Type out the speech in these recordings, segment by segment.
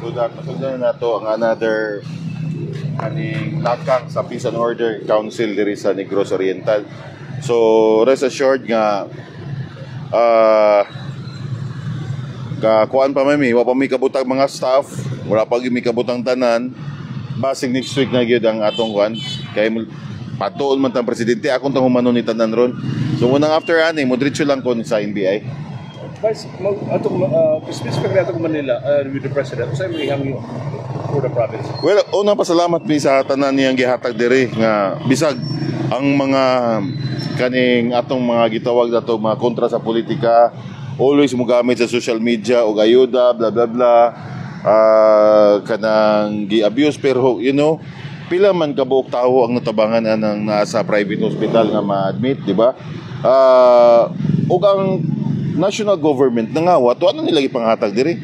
So that masundan na to ang another aning lakang sa Peace and Order Council diri sa Negros Oriental. So rest assured nga kuan pa may wa pa may kabutang mga staff, wala pa gyud may kabutang tanan. Basig next week na gyud ang atong kuan kay patuon man tang presidente akong tang humano ni tanan ron. So unang after ani mo diretso lang ko sa NBI. Vice, specific na itong Manila with the President, saan may hangin for the province? Well, unang pasalamat mi sa tanan niyang gihatag diri nga bisag ang mga kaning atong mga gitawag nato mga kontra sa politika always mo gamit sa social media og ayuda bla bla bla kanang gi-abuse pero you know pila man ka buok tawo ang natabangan anang nasa private hospital nga ma-admit, di ba? Ug ang national government nangawa to ano nila ipanghatag diri?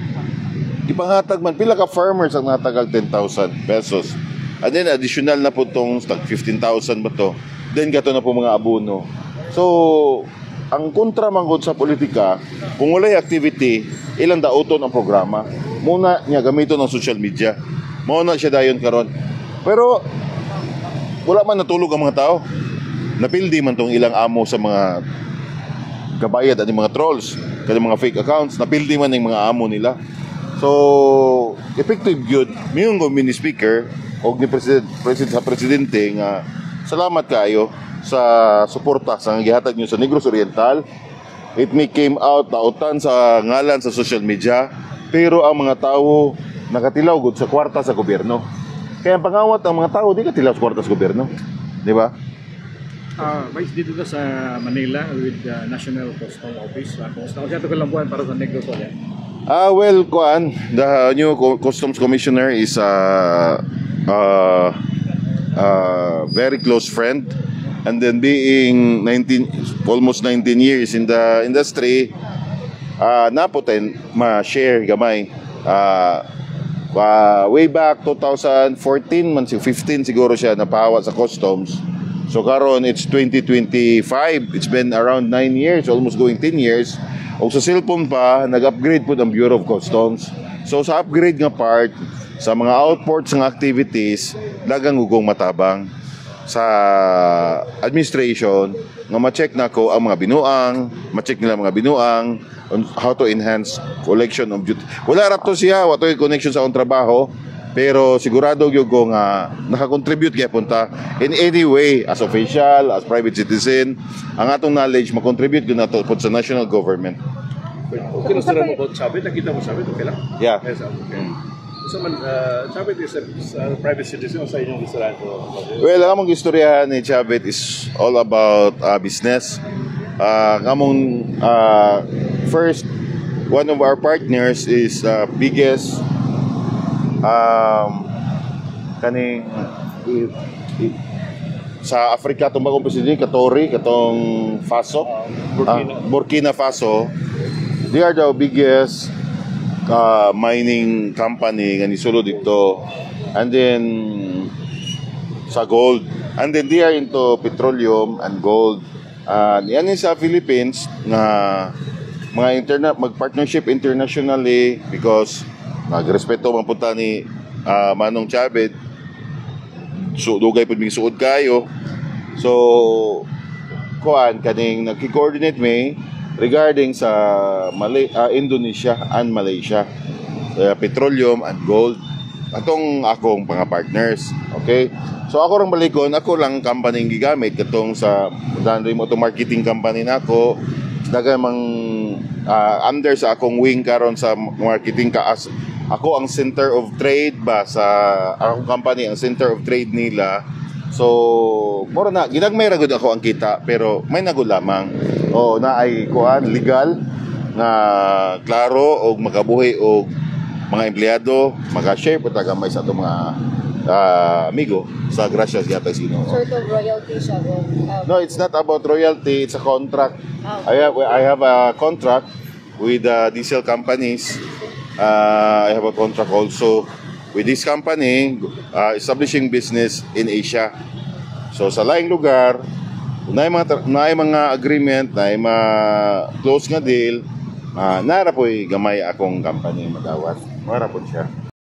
Ipanghatag man pila ka farmers ang natagag 10,000 pesos. And then additional na po tong 15,000 ba to? Then gato na po mga abono. So ang kontra man gud sa politika, kung walay activity, ilang daoton ang programa. Muna niya gamiton ng social media. Mao na siya dayon karon. Pero wala man natulog ang mga tao. Napildi man tong ilang amo sa mga kabayad at mga trolls, kaya mga fake accounts, napildi man ng mga amo nila. So, effective yun. Mayroon ko mini speaker o ni presidente nga salamat kayo sa suporta sa gihatag nyo sa Negros Oriental. It may came out tautan sa ngalan sa social media, pero ang mga tao nakatilaw gud sa kwarta sa gobyerno. Kaya ang pangawat ang mga tao di katilaw sa kwarta sa gobyerno, di ba? Vice, dito ka sa Manila with the National Customs Office. Kumusta ko siya ito kalambuan para sa Negros yan? Well, kuan, the new Customs Commissioner is very close friend, and then being almost 19 years in the industry, napoten ma-share gamay. Way back 2014 man 15 siguro siya napahawa sa customs. So karon it's 2025. It's been around 9 years, almost going 10 years. O sa cellphone pa, nag-upgrade po ang Bureau of Customs. So sa upgrade nga part, sa mga outports ng activities, dagang ugong matabang sa administration nga ma-check na ko ang mga binuang, ma-check nila mga binuang on how to enhance collection of duty. Wala rap to siya, wato yung connection sa akong trabaho, pero sigurado yung ko nga nakakontribute kaya punta in any way as official, as private citizen, ang atong knowledge makontribute yun na to sa national government. Okay, nasa mo about Chavit, nakita mo Chavit, okay lang? Yeah. Yes, okay. So man, Chavit is a private citizen sa inyong restaurant? Well, ang among istorya ni Chavit is all about business. First, one of our partners is biggest kaning sa Africa itong bagong presidente katong Faso, Burkina Faso. They are the biggest mining company nga nisulo dito, and then sa gold, and then they are into petroleum and gold. Yan sa Philippines na mga mag-partnership internationally because nagrespeto man punta ni Manong Chavit. So dugay pud mig suod kayo. So kuan kaning nagki-coordinate me regarding sa Indonesia and Malaysia, petroleum and gold. Atong akong mga partners, okay? So ako rang balikon, ako lang company ang gigamit katong sa danri mo to marketing company nako. Daga mang under sa akong wing karon sa marketing ka as ako ang center of trade ba sa akong company, ang center of trade nila. So mura na ginagmay ra gud ako ang kita pero may nagud lamang. O na ay kuan legal nga klaro og makabuhi og mga empleyado, maka-share po tagamay sa itong mga amigo sa Gracias Yata Sino. Sort of royalty siya. No, it's not about royalty, it's a contract. I have a contract with diesel companies. I have a contract also with this company establishing business in Asia. So sa laing lugar, na mga agreement, na mga close nga deal, nara po'y gamay akong company madawat. Mara po siya.